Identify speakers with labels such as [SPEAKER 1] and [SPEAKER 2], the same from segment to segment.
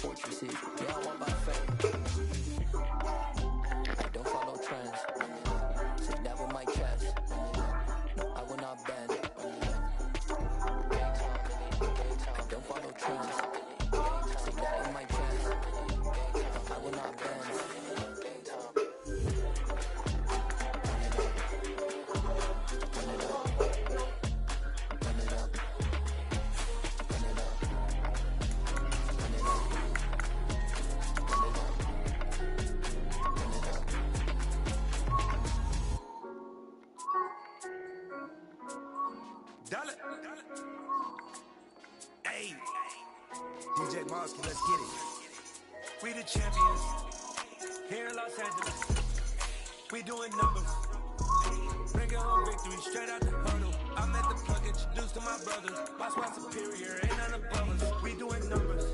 [SPEAKER 1] fortresses. They all want my fame. I don't follow trends. Say that with my chest. I will not bend. I don't follow trends. Say that with my chest. I will not bend.
[SPEAKER 2] Hey, DJ Mosky, let's get it. We the champions here in Los Angeles. We doing numbers. Bringing home victory straight out the hurdle. I'm at the plug, introduced to my brothers. Watch my superior, ain't none above us. We doing numbers.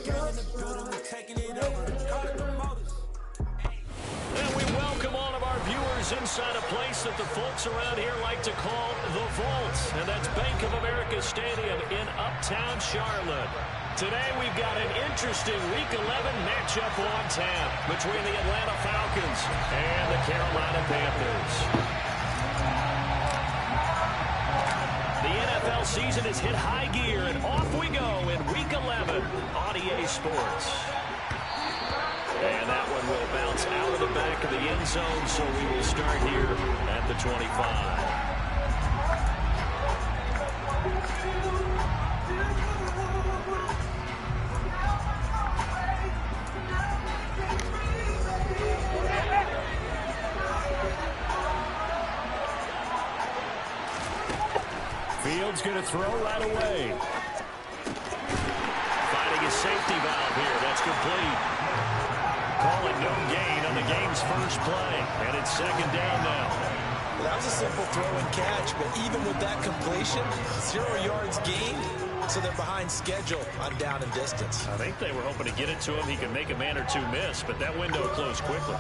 [SPEAKER 2] Gang in the building, we taking it over. Call it the motors.
[SPEAKER 3] And we welcome all of our viewers inside a place that the folks around here like to call the Vault. And that's Bank of America Stadium in Uptown Charlotte. Today we've got an interesting Week 11 matchup on tap between the Atlanta Falcons and the Carolina Panthers. The NFL season has hit high gear, and off we go in Week 11 on EA Sports. And that one will bounce out of the back of the end zone, so we will start here at the 25. Fields going to throw right away. Finding his safety valve here. That's complete. Calling no gain on the game's first play. And it's second down now.
[SPEAKER 4] Well, that was a simple throw and catch, but even with that completion, 0 yards gained, so they're behind schedule on down and distance.
[SPEAKER 3] I think they were hoping to get it to him. He could make a man or two miss, but that window closed quickly.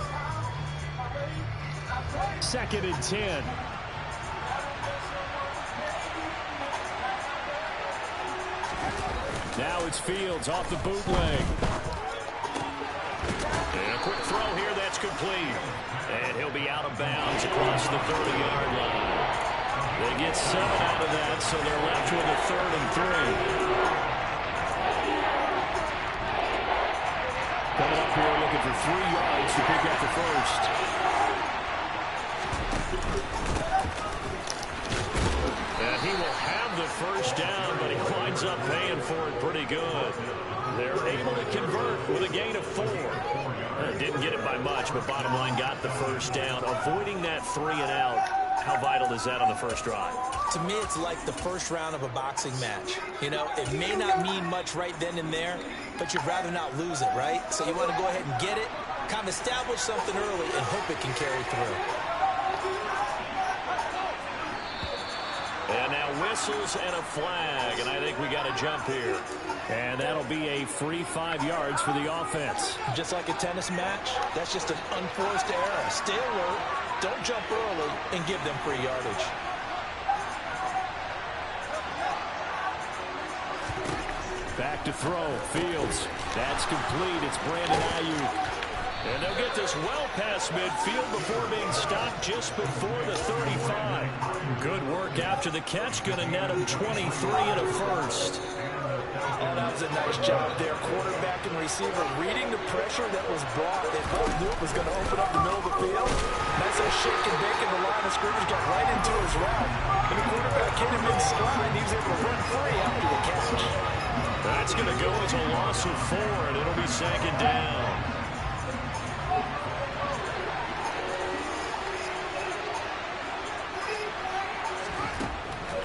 [SPEAKER 3] Second and 10. Now it's Fields off the bootleg. And a quick throw here, that's complete. And he'll be out of bounds across the 30-yard line. They get 7 out of that, so they're left with a 3rd and 3. Coming up here looking for 3 yards to pick up the first. And he will have the first down, but he winds up paying for it pretty good. They're able to convert with a gain of 4. Didn't get it by much, but bottom line got the first down. Avoiding that 3 and out, how vital is that on the first drive?
[SPEAKER 4] To me, it's like the first round of a boxing match. You know, it may not mean much right then and there, but you'd rather not lose it, right? So you want to go ahead and get it, kind of establish something early, and hope it can carry through.
[SPEAKER 3] And now whistles and a flag, and I think we got a jump here. And that'll be a free 5 yards for the offense.
[SPEAKER 4] Just like a tennis match, that's just an unforced error. Stay alert, don't jump early, and give them free yardage.
[SPEAKER 3] Back to throw, Fields. That's complete, it's Brandon Ayuk. And they'll get this well past midfield before being stopped just before the 35. Good work after the catch. Going to net him 23 and a first.
[SPEAKER 4] Oh, that was a nice job there. Quarterback and receiver reading the pressure that was brought. They both knew it was going to open up the middle of the field. Nice little shake and bake, and the line of scrimmage got right into his route. And the quarterback hit him in stride. He was able to run free after the catch.
[SPEAKER 3] That's going to go as a loss of 4, and it'll be second down.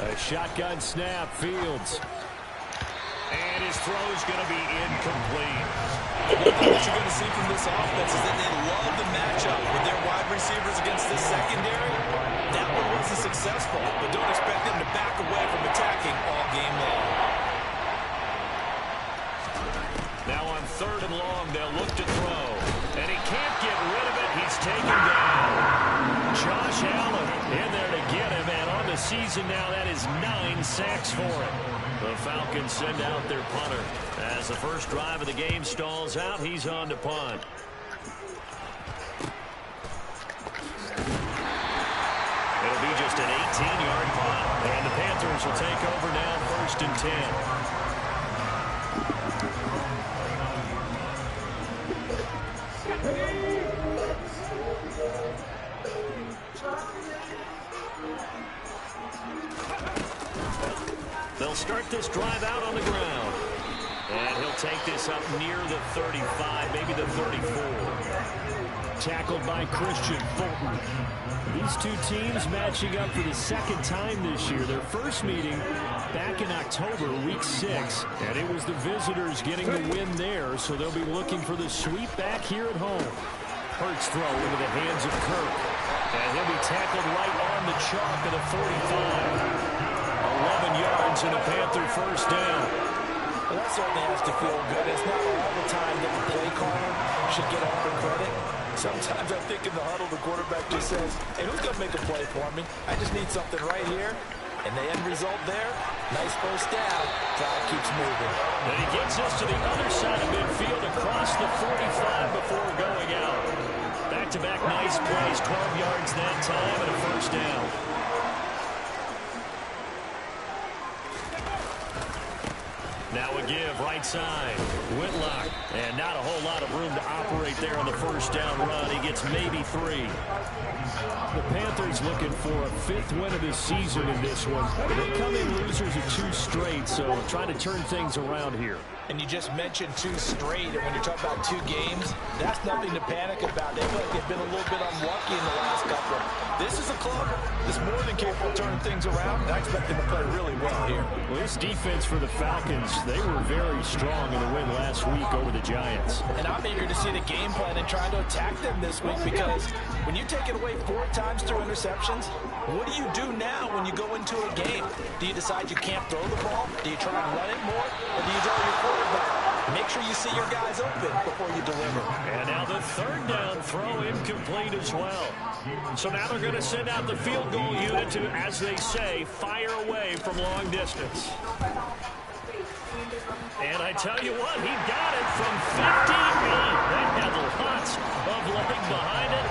[SPEAKER 3] A shotgun snap, Fields. And his throw's going to be incomplete.
[SPEAKER 4] What you're going to see from this offense is that they love the matchup with their wide receivers against this secondary. That one wasn't successful, but don't expect them to back away from attacking all game long.
[SPEAKER 3] Now on 3rd and long, they'll look to throw. And he can't get rid of it. He's taken down. Josh Allen in there to get him, and on the season season now. That is 9 sacks for him. The Falcons send out their punter. As the first drive of the game stalls out, he's on to punt. It'll be just an 18-yard punt. And the Panthers will take over now, 1st and 10. They'll start this drive out on the ground. And he'll take this up near the 35, maybe the 34. Tackled by Christian Fulton. These two teams matching up for the second time this year. Their first meeting back in October, week 6. And it was the visitors getting the win there, so they'll be looking for the sweep back here at home. Hurts throw into the hands of Kirk. And he'll be tackled right on the chalk of the 45. 11 yards and a Panther first down.
[SPEAKER 4] Well, that certainly has to feel good. It's not all the time that the play caller should get all the credit. Sometimes I think in the huddle, the quarterback just says, hey, who's going to make a play for me? I just need something right here. And the end result there, nice first down. Drive keeps moving.
[SPEAKER 3] And he gets us to the other side of midfield across the 45 before going out. Back-to-back nice plays, 12 yards that time and a first down. Now a give, right side. Whitlock. And not a whole lot of room to operate there on the first down run. He gets maybe 3. The Panthers looking for a 5th win of the season in this one. They come in losers of 2 straight, so trying to turn things around here.
[SPEAKER 4] And you just mentioned 2 straight, and when you're talking about 2 games, that's nothing to panic about. They feel like they've been a little bit unlucky in the last couple. This is a club that's more than capable of turning things around, and I expect them to play really well here.
[SPEAKER 3] Well, this defense for the Falcons, they were very strong in the win last week over the Giants.
[SPEAKER 4] And I'm eager to see the game plan and try to attack them this week, because when you take it away 4 times through interceptions, what do you do now when you go into a game? Do you decide you can't throw the ball? Do you try and run it more? Or do you draw your quarterback? Make sure you see your guys open before you deliver.
[SPEAKER 3] And now the 3rd down throw incomplete as well. So now they're going to send out the field goal unit to, as they say, fire away from long distance. And I tell you what, he got it from 58. That had lots of leg behind it.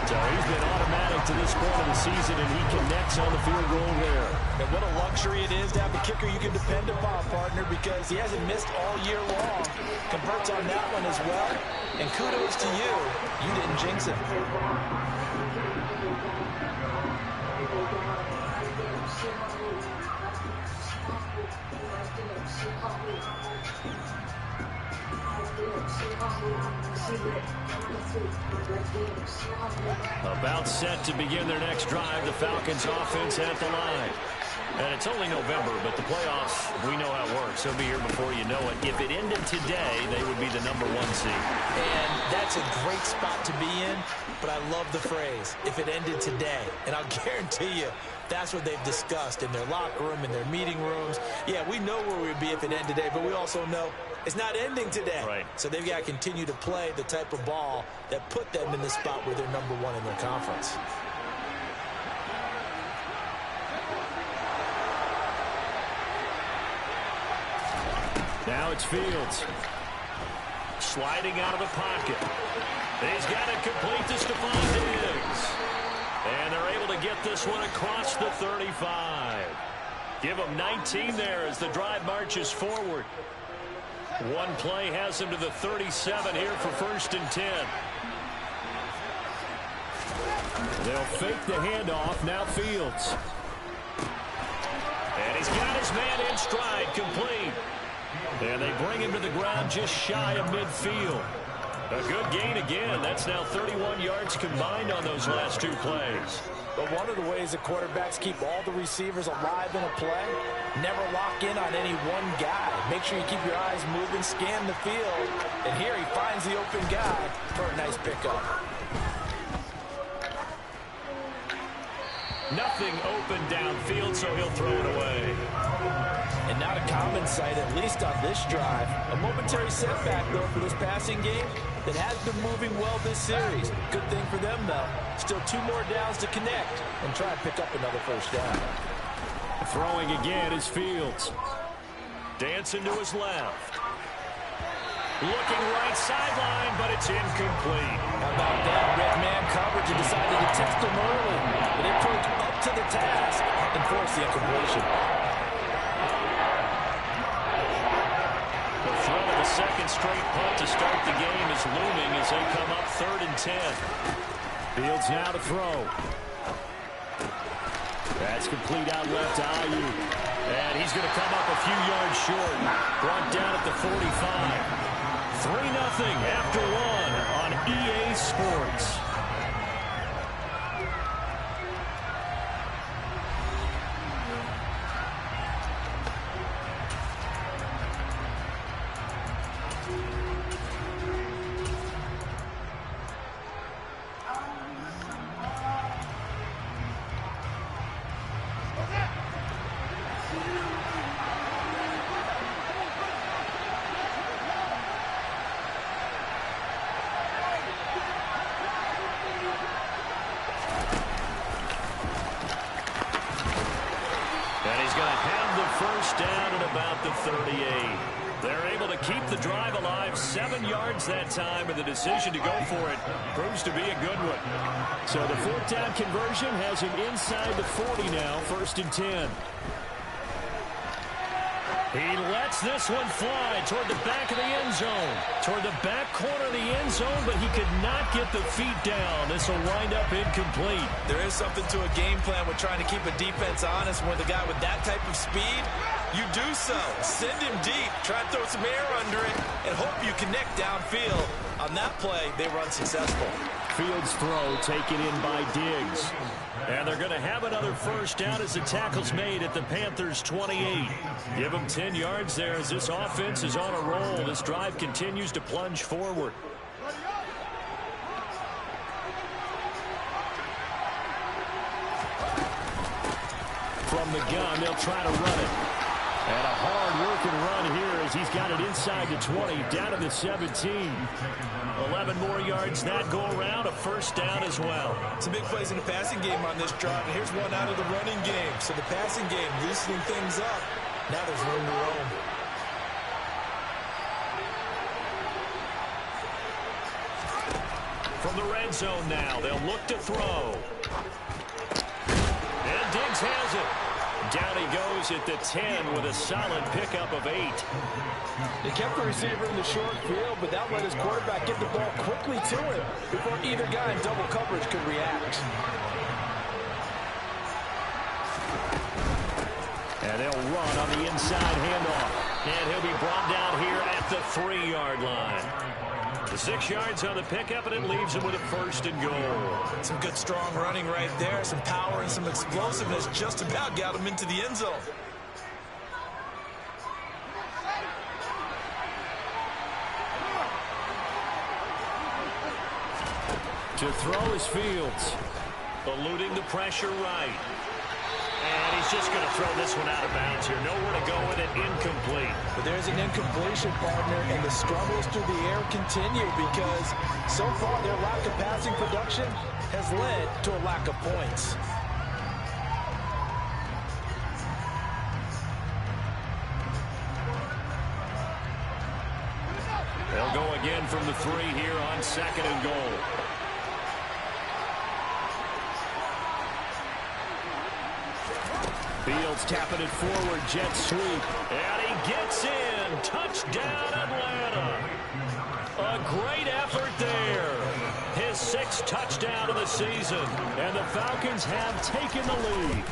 [SPEAKER 3] So he's been automatic to this point of the season, and he connects on the field goal there.
[SPEAKER 4] And what a luxury it is to have a kicker you can depend upon, partner, because he hasn't missed all year long. Converts on that one as well. And kudos to you. You didn't jinx it.
[SPEAKER 3] About set to begin their next drive, the Falcons offense at the line. And it's only November, but the playoffs, we know how it works. They'll be here before you know it. If it ended today, they would be the #1 seed.
[SPEAKER 4] And that's a great spot to be in, but I love the phrase, if it ended today. And I'll guarantee you, that's what they've discussed in their locker room, in their meeting rooms. Yeah, we know where we'd be if it ended today, but we also know it's not ending today.
[SPEAKER 3] Right.
[SPEAKER 4] So they've got to continue to play the type of ball that put them in the spot where they're #1 in their conference.
[SPEAKER 3] Now it's Fields. Sliding out of the pocket. He's got it complete to Stephon Diggs. And they're able to get this one across the 35. Give them 19 there as the drive marches forward. One play has him to the 37 here for 1st and 10. They'll fake the handoff. Now Fields. And he's got his man in stride, complete. And they bring him to the ground just shy of midfield. A good gain again. That's now 31 yards combined on those last 2 plays.
[SPEAKER 4] But one of the ways that quarterbacks keep all the receivers alive in a play, never lock in on any one guy. Make sure you keep your eyes moving, scan the field. And here he finds the open guy for a nice pickup.
[SPEAKER 3] Nothing open downfield, so he'll throw it away.
[SPEAKER 4] And not a common sight, at least on this drive. A momentary setback, though, for this passing game that has been moving well this series. Good thing for them, though. Still 2 more downs to connect and try and pick up another first down.
[SPEAKER 3] Throwing again is Fields. Dancing to his left. Looking right sideline, but it's incomplete.
[SPEAKER 4] How about that? Red man coverage and decided to test him early. But it proved up to the task and forced the incompletion.
[SPEAKER 3] The threat of a second straight punt to start the game is looming as they come up 3rd and 10. Fields now to throw. That's complete out left to Ayuk. And he's going to come up a few yards short. Brought down at the 45. 3-0 after 1 on EA Sports. Down at about the 38. They're able to keep the drive alive 7 yards that time, and the decision to go for it proves to be a good one. So the 4th down conversion has him inside the 40 now, 1st and 10. He lets this one fly toward the back of the end zone. Toward the back corner of the end zone, but he could not get the feet down. This will wind up incomplete.
[SPEAKER 4] There is something to a game plan with trying to keep a defense honest. When the guy with that type of speed, you do so. Send him deep. Try to throw some air under it and hope you connect downfield. On that play, they run successful.
[SPEAKER 3] Fields throw taken in by Diggs. And they're going to have another 1st down as the tackle's made at the Panthers' 28. Give them 10 yards there as this offense is on a roll. This drive continues to plunge forward. From the gun, they'll try to run it. And a hard-working run here as he's got it inside the 20, down to the 17. 11 more yards that go around, a 1st down as well.
[SPEAKER 4] Some big plays in the passing game on this drive, and here's one out of the running game. So the passing game loosening things up. Now there's room to roam.
[SPEAKER 3] From the red zone now, they'll look to throw. And Diggs has it. Down he goes at the 10 with a solid pickup of 8.
[SPEAKER 4] They kept the receiver in the short field, but that let his quarterback get the ball quickly to him before either guy in double coverage could react.
[SPEAKER 3] And they'll run on the inside handoff. And he'll be brought down here at the 3-yard line. The 6 yards on the pickup, and it leaves him with a 1st and goal.
[SPEAKER 4] Some good, strong running right there. Some power and some explosiveness just about got him into the end zone.
[SPEAKER 3] To throw is Fields. Eluding the pressure right. And he's just going to throw this one out of bounds here. Nowhere to go with it. Incomplete.
[SPEAKER 4] But there's an incompletion, partner, and the struggles through the air continue because so far their lack of passing production has led to a lack of points.
[SPEAKER 3] They'll go again from the 3 here on 2nd and goal. Fields tapping it forward, jet sweep. And he gets in. Touchdown, Atlanta. A great effort there. His 6th touchdown of the season. And the Falcons have taken the lead.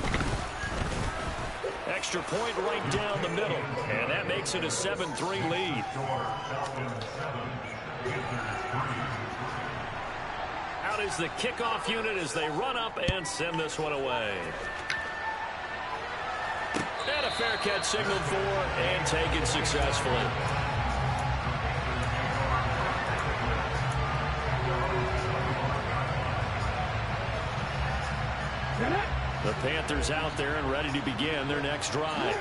[SPEAKER 3] Extra point right down the middle. And that makes it a 7-3 lead. Out is the kickoff unit as they run up and send this one away. And a fair catch signaled for and taken successfully. The Panthers out there and ready to begin their next drive.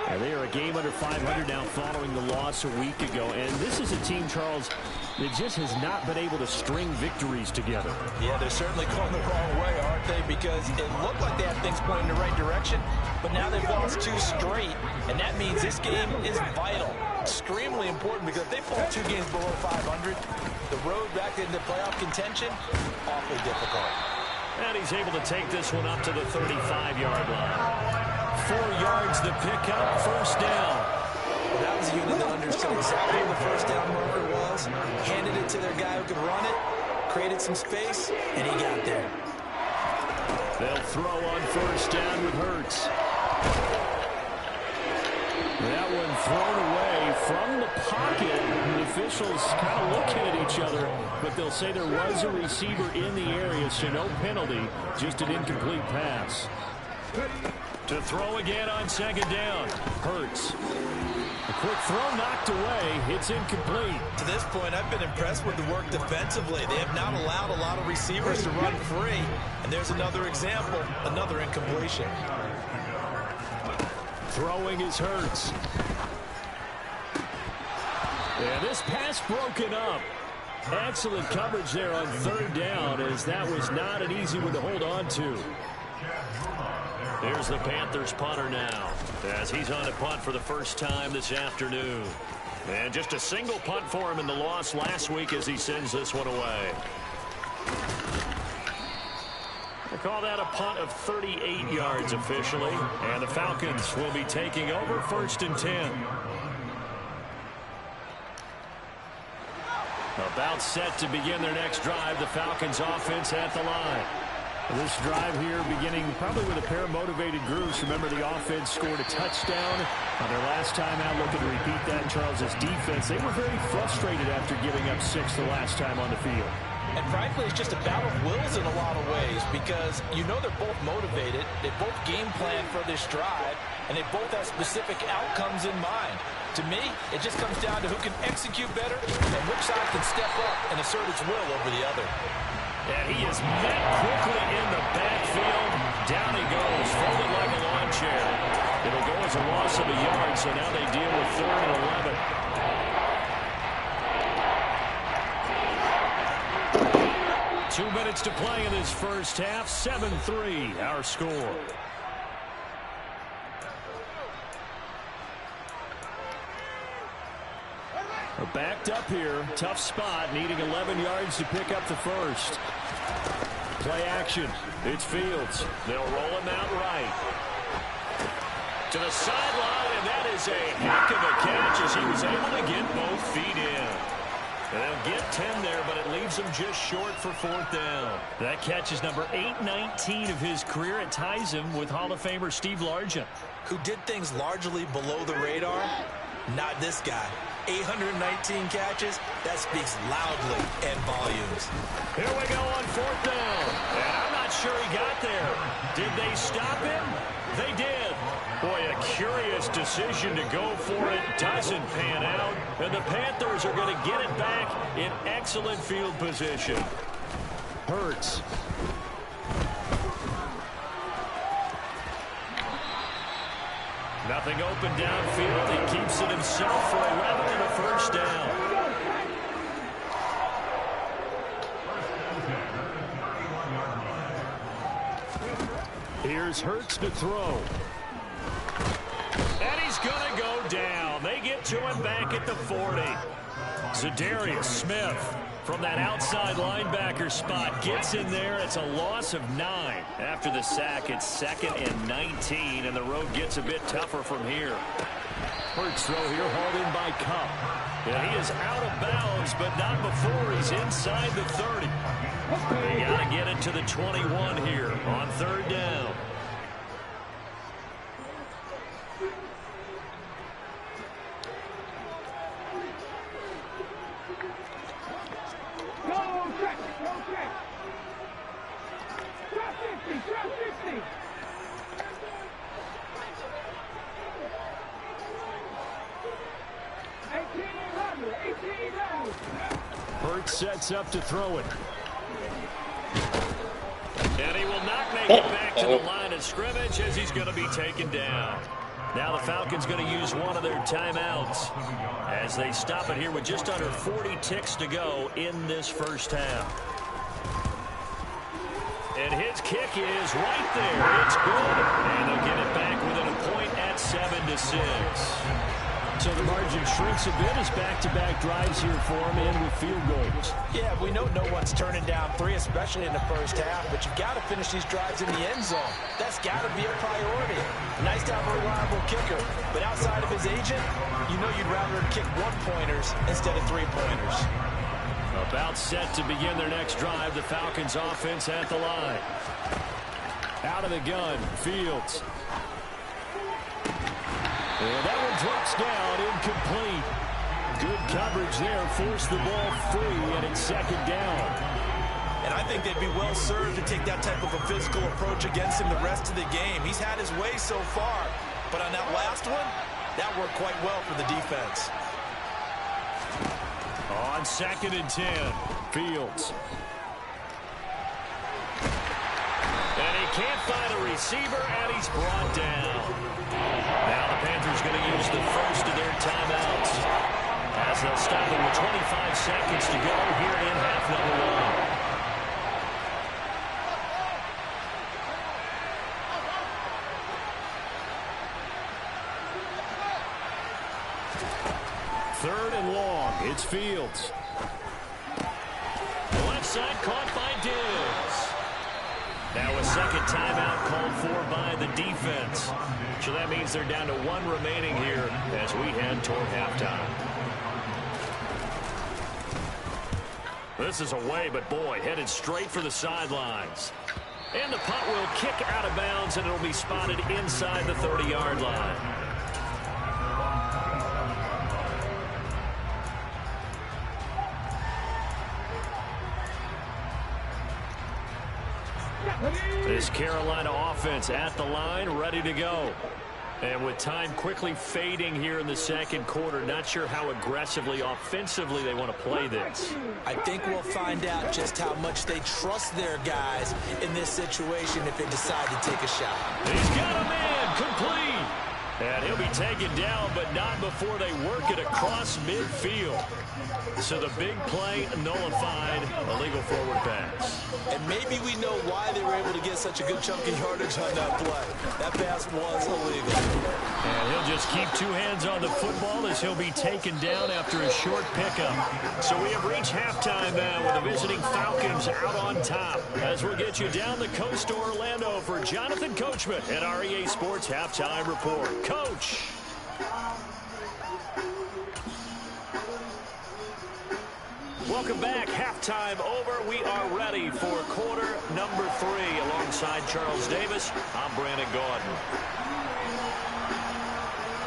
[SPEAKER 3] And they are a game under 500 now following the loss a week ago. And this is a team, Charles, that just has not been able to string victories together.
[SPEAKER 4] Yeah, they're certainly going the wrong way, aren't they? Because it looked like they had things pointing in the right direction, but now they've lost 2 straight, and that means this game is vital. Extremely important, because if they fall 2 games below 500, the road back into playoff contention, awfully difficult.
[SPEAKER 3] And he's able to take this one up to the 35-yard line. 4 yards to pick up, first down.
[SPEAKER 4] Well, that was a unit that understood exactly where the first down marker was, handed it to their guy who could run it, created some space, and he got there.
[SPEAKER 3] They'll throw on first down with Hurts. That one thrown away from the pocket. The officials kind of looking at each other, but they'll say there was a receiver in the area, so no penalty, just an incomplete pass. To throw again on second down. Hurts. A quick throw knocked away. It's incomplete.
[SPEAKER 4] To this point, I've been impressed with the work defensively. They have not allowed a lot of receivers to run free. And there's another example, another incompletion.
[SPEAKER 3] Throwing is Hurts. And this pass broken up. Excellent coverage there on third down, as that was not an easy one to hold on to. Here's the Panthers punter now, as he's on to punt for the first time this afternoon. And just a single punt for him in the loss last week as he sends this one away. They call that a punt of 38 yards officially. And the Falcons will be taking over first and 10. About set to begin their next drive. The Falcons offense at the line. This drive here beginning probably with a pair of motivated groups. Remember, the offense scored a touchdown on their last time out. Looking to repeat that. Charles's defense, they were very frustrated after giving up 6 the last time on the field.
[SPEAKER 4] And frankly, it's just a battle of wills in a lot of ways, because you know they're both motivated. They both game plan for this drive, and they both have specific outcomes in mind. To me, it just comes down to who can execute better and which side can step up and assert its will over the other.
[SPEAKER 3] And he is met quickly in the backfield. Down he goes, folded like a lawn chair. It'll go as a loss of a yard, so now they deal with 3rd and 11. 2 minutes to play in this first half. 7-3, our score. Backed up here. Tough spot. Needing 11 yards to pick up the first. Play action. It's Fields. They'll roll him out right. To the sideline, and that is a heck of a catch as he was able to get both feet in. And they'll get 10 there, but it leaves him just short for 4th down. That catch is number 819 of his career. It ties him with Hall of Famer Steve Largent,
[SPEAKER 4] who did things largely below the radar. Not this guy. 819 catches, that speaks loudly and volumes.
[SPEAKER 3] Here we go on 4th down. And I'm not sure he got there. Did they stop him? They did. Boy, a curious decision to go for it. Doesn't pan out. And the Panthers are going to get it back in excellent field position. Hurts. Nothing open downfield. He keeps it himself for 11 and a first down. Here's Hurts to throw. And he's going to go down. They get to him back at the 40. Zadarius Smith from that outside linebacker spot gets in there. It's a loss of 9. After the sack, it's 2nd and 19, and the road gets a bit tougher from here. Hurts throw here, hauled in by Cup. Yeah, he is out of bounds, but not before he's inside the 30. They got to get it to the 21 here on 3rd down. Hurts sets up to throw it. And he will not make it back to the line of scrimmage as he's going to be taken down. Now the Falcons going to use one of their timeouts as they stop it here with just under 40 ticks to go in this first half. And his kick is right there. It's good. And they'll get it back within a point at 7-6. So the margin shrinks a bit as back-to-back drives here for him and with field goals.
[SPEAKER 4] Yeah, we know no one's turning down 3, especially in the first half, but you've got to finish these drives in the end zone. That's got to be a priority. Nice to have a reliable kicker, but outside of his agent, you know you'd rather kick 1-pointers instead of 3-pointers.
[SPEAKER 3] About set to begin their next drive, the Falcons offense at the line. Out of the gun, Fields. And that one drops down, incomplete. Good coverage there, forced the ball free, and it's second down.
[SPEAKER 4] And I think they'd be well served to take that type of a physical approach against him the rest of the game. He's had his way so far, but on that last one, that worked quite well for the defense.
[SPEAKER 3] On 2nd and 10, Fields. And he can't find a receiver, and he's brought down. Now the Panthers going to use the first of their timeouts as they'll stop it with 25 seconds to go here in half number 1. 3rd and long. It's Fields. The left side caught by Diggs. Now a second timeout called for by the defense. So that means they're down to 1 remaining here as we head toward halftime. This is away, but boy, headed straight for the sidelines. And the punt will kick out of bounds, and it'll be spotted inside the 30-yard line. This Carolina offense at the line, ready to go. And with time quickly fading here in the second quarter, not sure how aggressively, offensively they want to play this.
[SPEAKER 4] I think we'll find out just how much they trust their guys in this situation if they decide to take a shot.
[SPEAKER 3] He's got a man, complete. And he'll be taken down, but not before they work it across midfield. So the big play nullified, a legal forward pass.
[SPEAKER 4] And maybe we know why they were able to get such a good chunk of yardage on that play. That pass was illegal.
[SPEAKER 3] And he'll just keep 2 hands on the football as he'll be taken down after a short pickup. So we have reached halftime now with the visiting Falcons out on top. As we'll get you down the coast to Orlando for Jonathan Coachman at our EA Sports Halftime Report. Coach. Welcome back. Halftime over. We are ready for quarter number 3. Alongside Charles Davis, I'm Brandon Gaudin.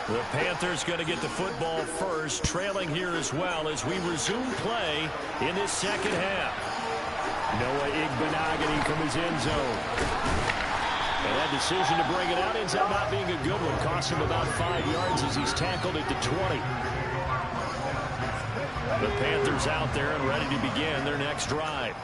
[SPEAKER 3] The Panthers going to get the football first, trailing here as well as we resume play in this second half. Noah Igbenogany from his end zone. And that decision to bring it out ends up not being a good one. Cost him about 5 yards as he's tackled at the 20. The Panthers out there and ready to begin their next drive.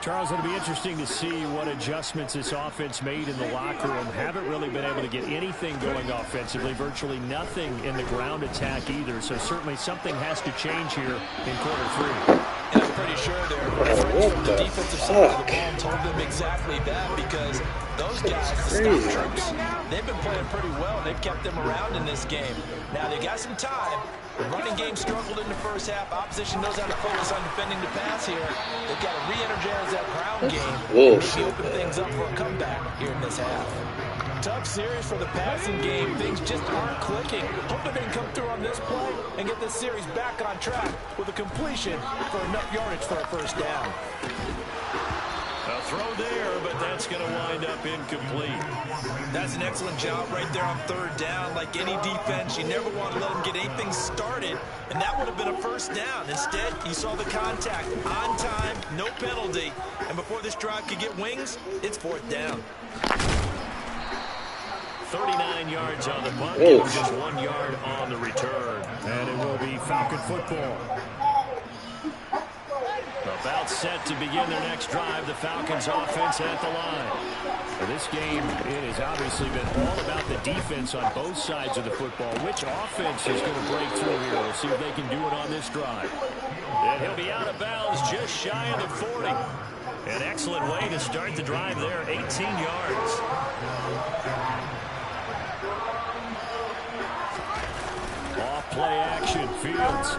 [SPEAKER 3] Charles, it'll be interesting to see what adjustments this offense made in the locker room. Haven't really been able to get anything going offensively. Virtually nothing in the ground attack either. So certainly something has to change here in quarter 3.
[SPEAKER 4] And I'm pretty sure their friends from the defensive side of the ball told them exactly that, because those guys, the stop troops, they've been playing pretty well. They've kept them around in this game. Now they got some time. The running game struggled in the first half. Opposition knows how to focus on defending the pass here. They've got to re-energize that ground game and maybe open things up for a comeback here in this half. Tough series for the passing game. Things just aren't clicking. Hoping they can come through on this play and get this series back on track with a completion for enough yardage for a first down.
[SPEAKER 3] A throw there, but that's going to wind up incomplete.
[SPEAKER 4] That's an excellent job right there on 3rd down. Like any defense, you never want to let them get anything started, and that would have been a first down. Instead, you saw the contact on time, no penalty, and before this drive could get wings, it's 4th down.
[SPEAKER 3] 39 yards on the punt, just 1 yard on the return. And it will be Falcon football. About set to begin their next drive. The Falcons offense at the line. For this game, it has obviously been all about the defense on both sides of the football. Which offense is going to break through here? We'll see if they can do it on this drive. And he'll be out of bounds just shy of the 40. An excellent way to start the drive there, 18 yards. Off play action, Fields.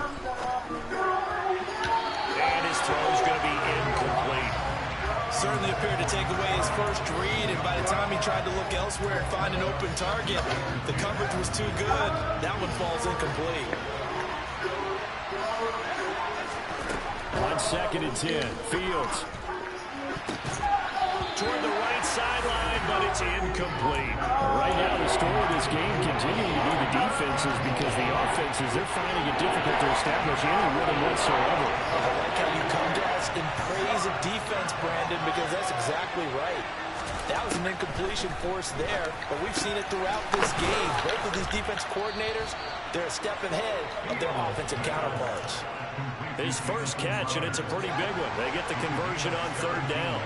[SPEAKER 3] And his throw is going to be incomplete.
[SPEAKER 4] Certainly appeared to take away his first read, and by the time he tried to look elsewhere and find an open target, the coverage was too good. That one falls incomplete.
[SPEAKER 3] On 2nd and 10, Fields. Toward the right sideline, but it's incomplete. Right now, the story of this game continuing to be the defenses, because the offenses, they're finding it difficult to establish any rhythm whatsoever.
[SPEAKER 4] I like how you come to us in praise of defense, Brandon, because that's exactly right. That was an incompletion force there, but we've seen it throughout this game. Both of these defense coordinators, they're a step ahead of their offensive counterparts.
[SPEAKER 3] His first catch, and it's a pretty big one. They get the conversion on 3rd down.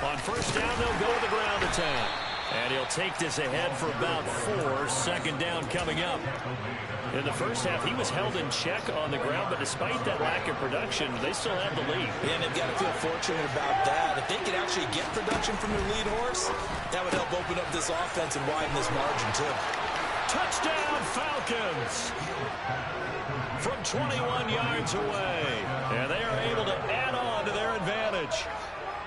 [SPEAKER 3] On 1st down, they'll go to the ground attack. And he'll take this ahead for about 4. 2nd down coming up. In the first half, he was held in check on the ground, but despite that lack of production, they still have the lead.
[SPEAKER 4] Yeah, and they've got to feel fortunate about that. If they could actually get production from their lead horse, that would help open up this offense and widen this margin, too.
[SPEAKER 3] Touchdown, Falcons! From 21 yards away. And they are able to add on to their advantage.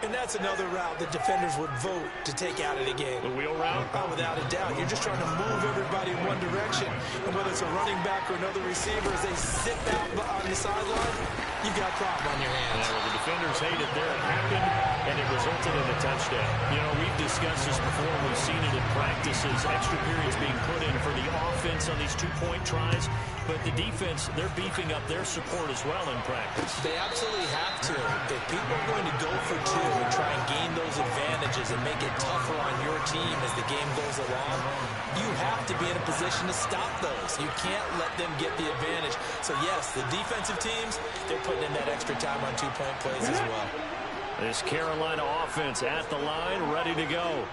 [SPEAKER 4] And that's another route that defenders would vote to take out of the game.
[SPEAKER 3] The wheel route?
[SPEAKER 4] Oh, without a doubt. You're just trying to move everybody in one direction. And whether it's a running back or another receiver, as they sit out on the sideline, you've got a problem on your hands.
[SPEAKER 3] Yeah, well, the defenders hate it there. It happened, and it resulted in a touchdown. You know, we've discussed this before. We've seen it in practices. Extra periods being put in for the offense on these 2-point tries. But the defense, they're beefing up their support as well in practice.
[SPEAKER 4] They absolutely have to. If people are going to go for 2 and try and gain those advantages and make it tougher on your team as the game goes along, you have to be in a position to stop those. You can't let them get the advantage. So, yes, the defensive teams, they're putting in that extra time on 2-point plays as well.
[SPEAKER 3] This Carolina offense at the line, ready to go.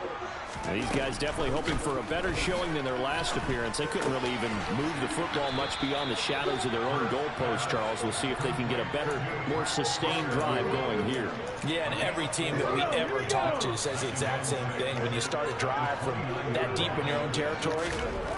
[SPEAKER 3] These guys definitely hoping for a better showing than their last appearance. They couldn't really even move the football much beyond the shadows of their own goalpost, Charles. We'll see if they can get a better, more sustained drive going here.
[SPEAKER 4] Yeah, and every team that we ever talk to says the exact same thing. When you start a drive from that deep in your own territory,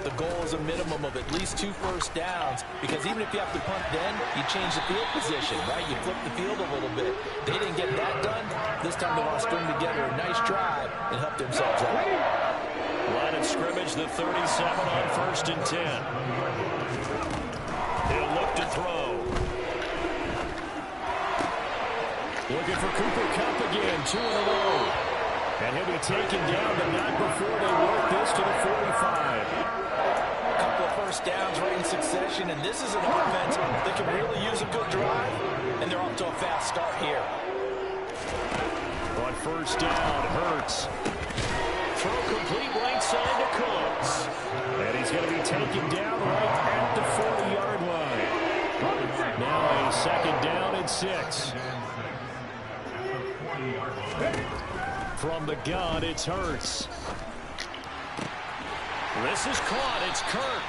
[SPEAKER 4] the goal is a minimum of at least 2 first downs, because even if you have to punt then, you change the field position, right? You flip the field a little bit. They didn't get that done. This time they want to string together a nice drive and help themselves out.
[SPEAKER 3] Line of scrimmage, the 37 on 1st and 10. He'll look to throw. Looking for Cooper Kupp again, 2 in a row. And he'll be taken down, but not before they work this to the 45.
[SPEAKER 4] A couple of first downs right in succession, and this is an offense that can really use a good drive, and they're off to a fast start here.
[SPEAKER 3] On 1st down, Hurts. Throw complete right side to Cooks. And he's going to be taken down right at the 40-yard line. Now a 2nd down and 6. From the gun, it's Hurts. This is caught. It's Kirk.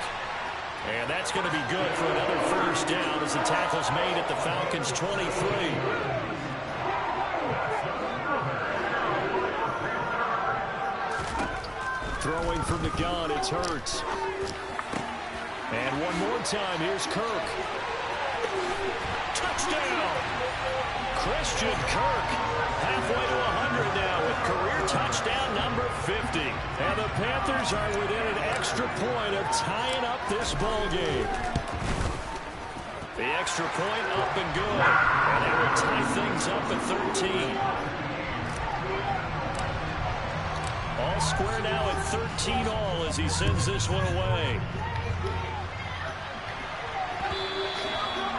[SPEAKER 3] And that's going to be good for another 1st down as the tackle's made at the Falcons' 23. Throwing from the gun, it's Hurts. And one more time, here's Kirk. Touchdown! Christian Kirk, halfway to 100 now with career touchdown number 50. And the Panthers are within an extra point of tying up this ball game. The extra point up and good. And they will tie things up at 13. All square now at 13 all as he sends this one away.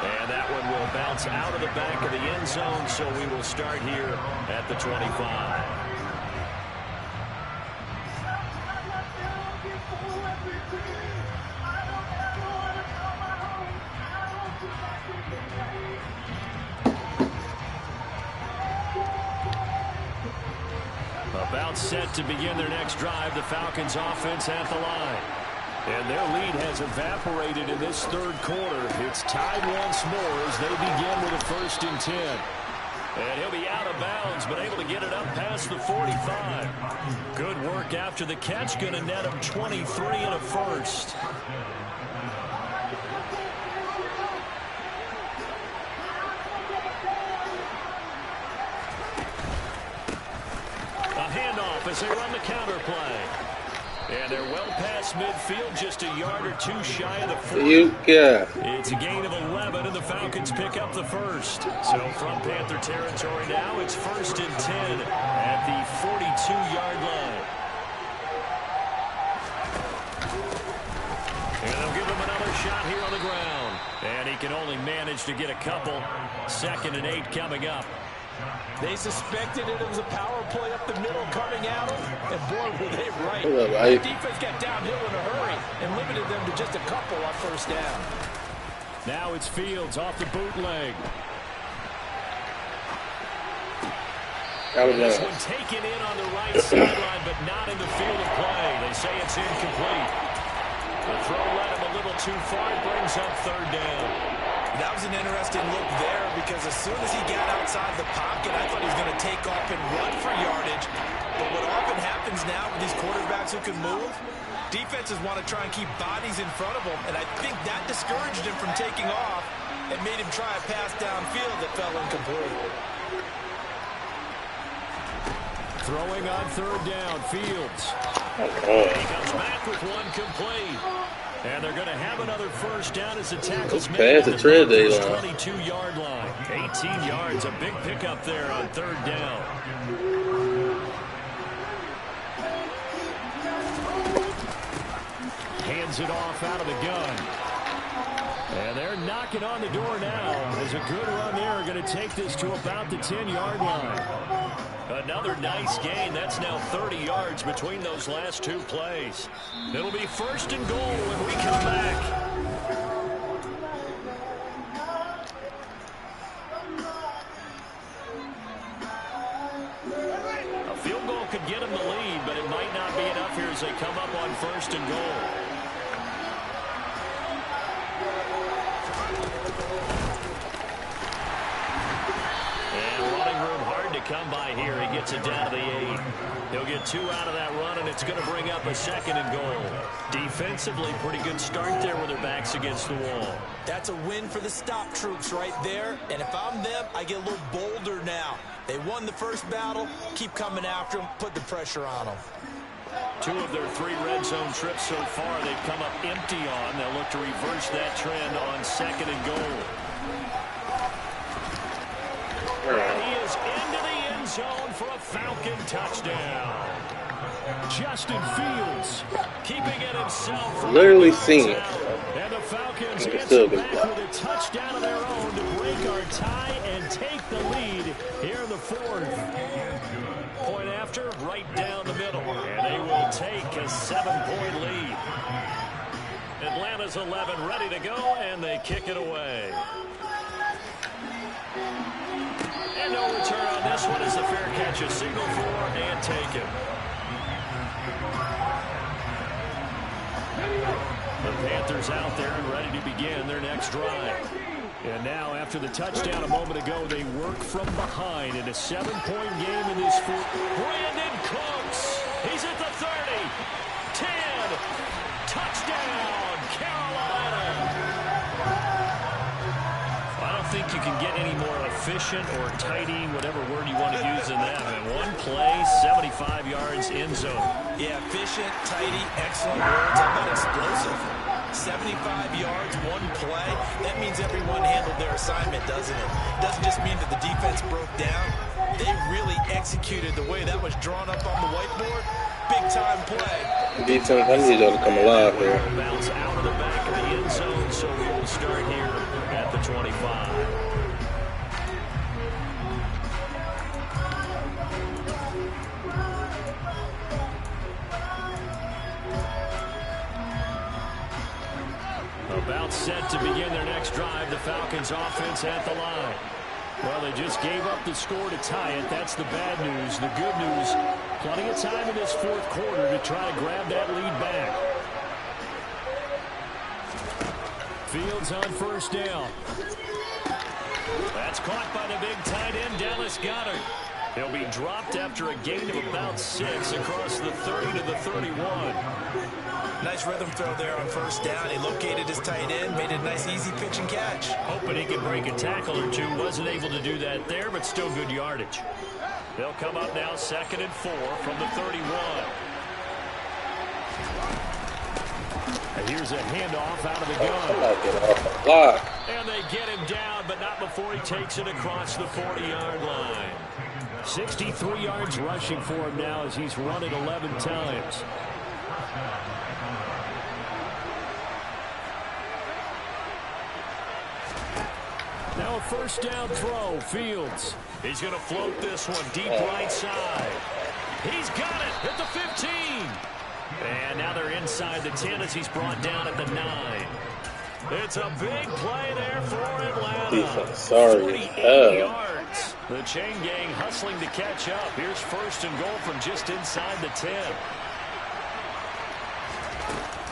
[SPEAKER 3] And that one will bounce out of the back of the end zone, so we will start here at the 25. About set to begin their next drive, the Falcons offense at the line. And their lead has evaporated in this third quarter. It's tied once more as they begin with a 1st and 10. And he'll be out of bounds, but able to get it up past the 45. Good work after the catch. Going to net him 23 and a first. A handoff as they run the counter play. And they're well past midfield, just a yard or two shy of the 40. It's a gain of 11, and the Falcons pick up the first. So from Panther territory now, it's 1st and 10 at the 42-yard line. And they'll give him another shot here on the ground. And he can only manage to get a couple. 2nd and 8 coming up.
[SPEAKER 4] They suspected it was a power play up the middle coming at them, and boy, were they right. The defense got downhill in a hurry and limited them to just a couple on 1st down.
[SPEAKER 3] Now it's Fields off the bootleg. This one taken in on the right sideline, but not in the field of play. They say it's incomplete. The throw led him a little too far. It brings up 3rd down.
[SPEAKER 4] That was an interesting look there because as soon as he got outside the pocket, I thought he was going to take off and run for yardage. But what often happens now with these quarterbacks who can move, defenses want to try and keep bodies in front of them, and I think that discouraged him from taking off and made him try a pass downfield that fell incomplete.
[SPEAKER 3] Throwing on 3rd down, Fields. He comes back with one complete. And they're going to have another 1st down as the tackles made the 22-yard line. 18 yards, a big pickup there on 3rd down. Hands it off out of the gun. And they're knocking on the door now. There's a good run there. Going to take this to about the 10-yard line. Another nice gain. That's now 30 yards between those last 2 plays. It'll be 1st and goal when we come back. A field goal could get them the lead, but it might not be enough here as they come up on 1st and goal. Come by here. He gets it down to the 8. He'll get 2 out of that run, and it's going to bring up a 2nd and goal. Defensively, pretty good start there with their backs against the wall.
[SPEAKER 4] That's a win for the stop troops right there, and if I'm them, I get a little bolder now. They won the first battle. Keep coming after them. Put the pressure on them.
[SPEAKER 3] 2 of their 3 red zone trips so far they've come up empty on. They'll look to reverse that trend on 2nd and goal. He is into the end zone for a Falcon touchdown. Justin Fields keeping it himself.
[SPEAKER 5] Literally seen it.
[SPEAKER 3] And the Falcons answer back with a touchdown of their own to break our tie and take the lead here in the 4th. Point after, right down the middle. And they will take a 7-point lead. Atlanta's 11 ready to go, and they kick it away. And no return on this one as the fair catch is signaled for and taken. The Panthers out there and ready to begin their next drive. And now, after the touchdown a moment ago, they work from behind in a 7-point game in this fourth. Brandon Cooks, he's at the 30, 10, touchdown, Carolina. I don't think you can get any more efficient or tidy, whatever word you want to use in that. And one play, 75 yards in zone.
[SPEAKER 4] Yeah, efficient, tidy, excellent words. How about explosive? 75 yards, one play. That means everyone handled their assignment, doesn't it? Doesn't just mean that the defense broke down. They really executed the way that was drawn up on the whiteboard. Big-time play.
[SPEAKER 5] Defense, I need y'all to come alive here.
[SPEAKER 3] Bounce out of the back of the end zone, so we will start here at the 25. About set to begin their next drive, the Falcons offense at the line. Well, they just gave up the score to tie it. That's the bad news. The good news, plenty of time in this fourth quarter to try to grab that lead back. Fields on first down. That's caught by the big tight end, Dallas Goedert. He'll be dropped after a gain of about 6 across the 30 to the 31.
[SPEAKER 4] Nice rhythm throw there on first down. He located his tight end, made a nice easy pitch and catch.
[SPEAKER 3] Hoping he could break a tackle or two. Wasn't able to do that there, but still good yardage. They'll come up now 2nd and 4 from the 31. And here's a handoff out of the gun. And they get him down, but not before he takes it across the 40-yard line. 63 yards rushing for him now as he's run it 11 times. Now a first down throw, Fields. He's going to float this one deep right side. He's got it at the 15. And now they're inside the 10 as he's brought down at the 9. It's a big play there for Atlanta. 48 yards. The chain gang hustling to catch up. Here's first and goal from just inside the 10.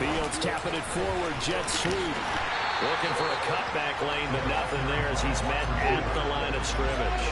[SPEAKER 3] Fields tapping it forward, jet sweep. Looking for a cutback lane, but nothing there as he's met at the line of scrimmage.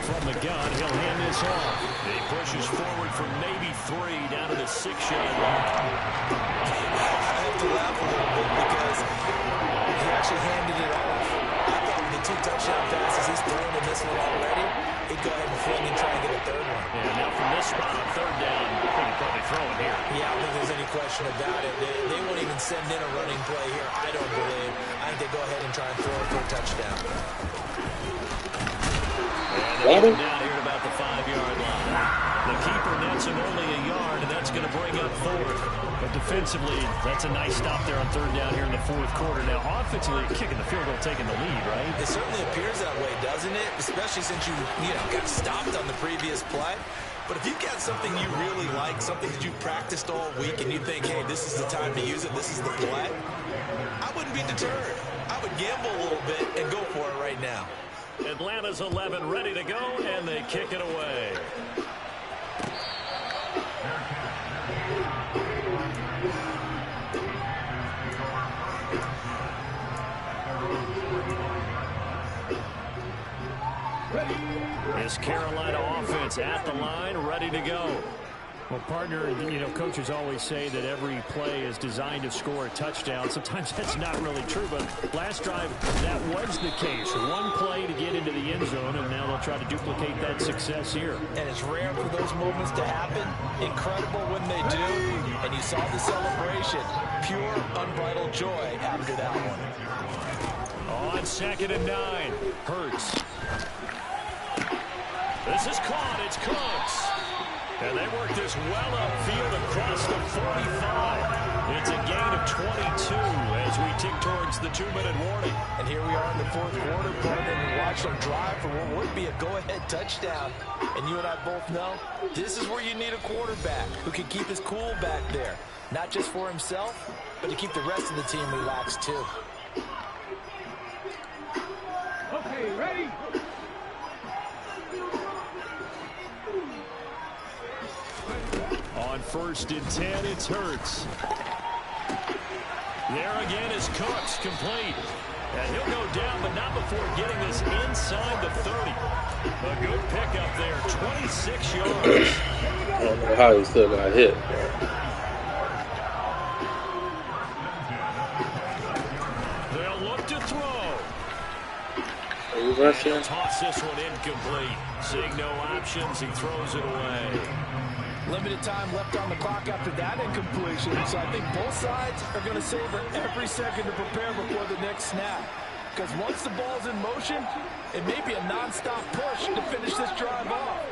[SPEAKER 3] From the gun, he'll hand this off. He pushes forward for maybe 3 down to the 6-yard line.
[SPEAKER 4] I have to laugh a little bit because he actually handed it off. I thought with the 2 touchdown passes he's thrown in this one already, he'd go ahead and fling and try and get a 3rd one.
[SPEAKER 3] Yeah, now from this spot on 3rd down, I think he'd probably throw it here.
[SPEAKER 4] Yeah, I don't think there's any question about it. They won't even send in a running play here, I don't believe. I think they go ahead and try and throw it for a touchdown.
[SPEAKER 3] And they're down here at about the 5-yard line. The keeper nets him only a yard, and that's going to bring up 4th. But defensively, that's a nice stop there on 3rd down here in the 4th quarter. Now, offensively, kicking the field goal, taking the lead, right?
[SPEAKER 4] It certainly appears that way, doesn't it? Especially since you got stopped on the previous play. But if you've got something you really like, something that you've practiced all week, and you think, hey, this is the time to use it, this is the play, I wouldn't be deterred. I would gamble a little bit and go for it right now.
[SPEAKER 3] Atlanta's 11 ready to go, and they kick it away. This Carolina offense at the line, ready to go. Well, partner, coaches always say that every play is designed to score a touchdown. Sometimes that's not really true, but last drive, that was the case. One play to get into the end zone, and now they'll try to duplicate that success here.
[SPEAKER 4] And it's rare for those moments to happen. Incredible when they do. And you saw the celebration. Pure, unbridled joy after that one.
[SPEAKER 3] On 2nd and 9, Hurts. This is caught. It's Cooks. And they work this well upfield across the 45. It's a gain of 22 as we tick towards the 2-minute warning.
[SPEAKER 4] And here we are in the 4th quarter, partner, and watch them drive for what would be a go-ahead touchdown. And you and I both know this is where you need a quarterback who can keep his cool back there. Not just for himself, but to keep the rest of the team relaxed too.
[SPEAKER 2] Okay, ready?
[SPEAKER 3] On 1st and 10, it's Hurts. There again is Cooks, complete. And he'll go down, but not before getting this inside the 30. A good pickup there, 26 yards.
[SPEAKER 5] I don't know how he still got hit.
[SPEAKER 3] They'll look to throw.
[SPEAKER 5] Are you rushing?
[SPEAKER 3] He'll toss this one incomplete. Seeing no options, he throws it away.
[SPEAKER 4] Limited time left on the clock after that incompletion, so I think both sides are going to savor every second to prepare before the next snap. Because once the ball's in motion, it may be a non-stop push to finish this drive off.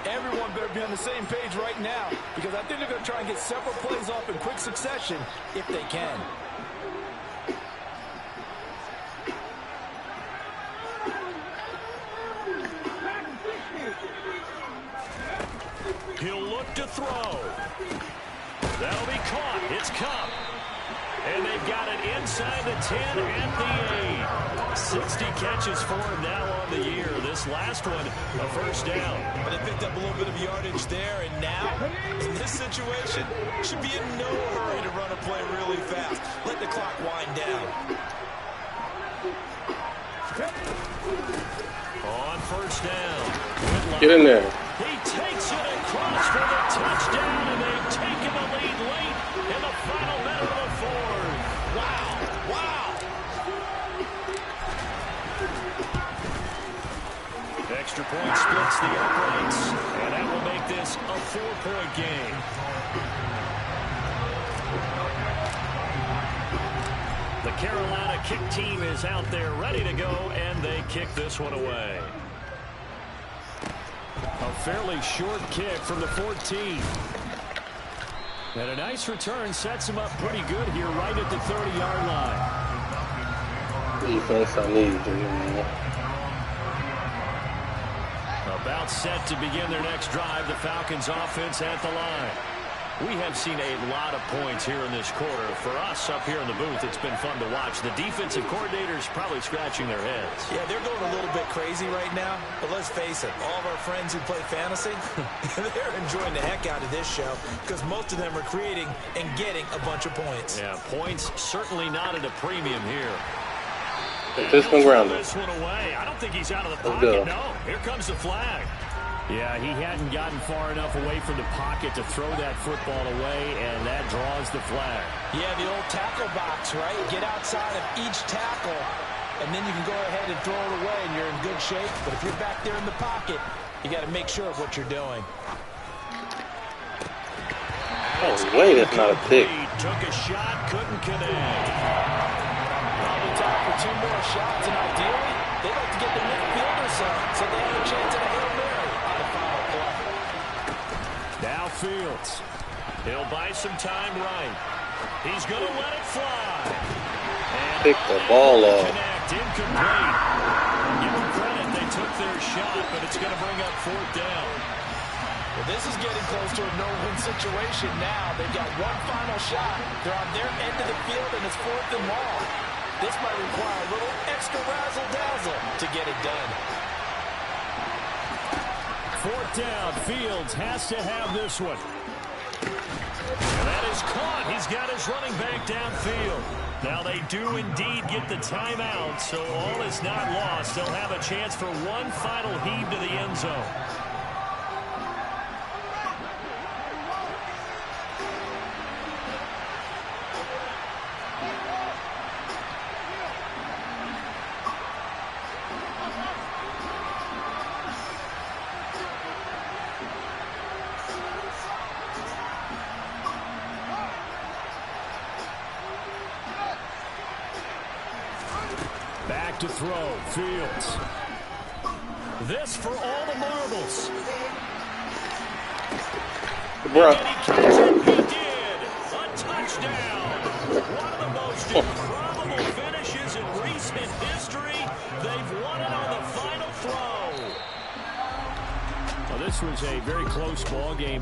[SPEAKER 4] Everyone better be on the same page right now, because I think they're going to try and get several plays off in quick succession if they can.
[SPEAKER 3] He'll look to throw. That'll be caught. It's Cup. And they've got it inside the 10 at the 8. 60 catches for him now on the year. This last one, a first down.
[SPEAKER 4] But they picked up a little bit of yardage there, and now, in this situation, should be in no hurry to run a play really fast. Let the clock wind down.
[SPEAKER 3] On first down. Whitlock.
[SPEAKER 5] Get in there.
[SPEAKER 3] He takes it across for the touchdown, and they've taken the lead late in the final minute of the fourth.
[SPEAKER 4] Wow. Wow.
[SPEAKER 3] Extra point splits the uprights, and that will make this a 4-point game. The Carolina kick team is out there ready to go, and they kick this one away. A fairly short kick from the 14. And a nice return sets him up pretty good here right at the 30-yard line.
[SPEAKER 5] Defense, I need you.
[SPEAKER 3] About set to begin their next drive, the Falcons offense at the line. We have seen a lot of points here in this quarter. For us up here in the booth, it's been fun to watch. The defensive coordinators probably scratching their heads.
[SPEAKER 4] Yeah, they're going a little bit crazy right now. But let's face it, all of our friends who play fantasy, they're enjoying the heck out of this show because most of them are creating and getting a bunch of points.
[SPEAKER 3] Yeah, points certainly not at a premium here.
[SPEAKER 5] This one grounded.
[SPEAKER 3] This one away. I don't think he's out of the pocket. No, here comes the flag. Yeah, he hadn't gotten far enough away from the pocket to throw that football away, and that draws the flag.
[SPEAKER 4] Yeah, the old tackle box, right? Get outside of each tackle, and then you can go ahead and throw it away, and you're in good shape. But if you're back there in the pocket, you got to make sure of what you're doing.
[SPEAKER 5] Oh, wait, that's not a pick.
[SPEAKER 3] Took a shot, couldn't connect.
[SPEAKER 4] Probably time for 2 more shots, and ideally, they'd like to get the midfielder so they have a chance at a Hail Mary on the final play.
[SPEAKER 3] Now Fields. He'll buy some time right. He's going to let it fly. And
[SPEAKER 5] Pick the ball off.
[SPEAKER 3] Connect, incomplete. Give them credit, they took their shot, but it's going to bring up 4th down.
[SPEAKER 4] Well, this is getting close to a no-win situation now. They've got one final shot. They're on their end of the field, and it's 4th and long. This might require a little extra razzle-dazzle to get it done.
[SPEAKER 3] 4th down. Fields has to have this one. And that is caught. He's got his running back downfield. Now they do indeed get the timeout, so all is not lost. They'll have a chance for one final heave to the end zone. Back to throw, Fields. This for all the marbles.
[SPEAKER 5] Bruh.
[SPEAKER 3] And he catches it. He did. A touchdown. One of the most improbable finishes in recent history. They've won it on the final throw. Well, this was a very close ball game.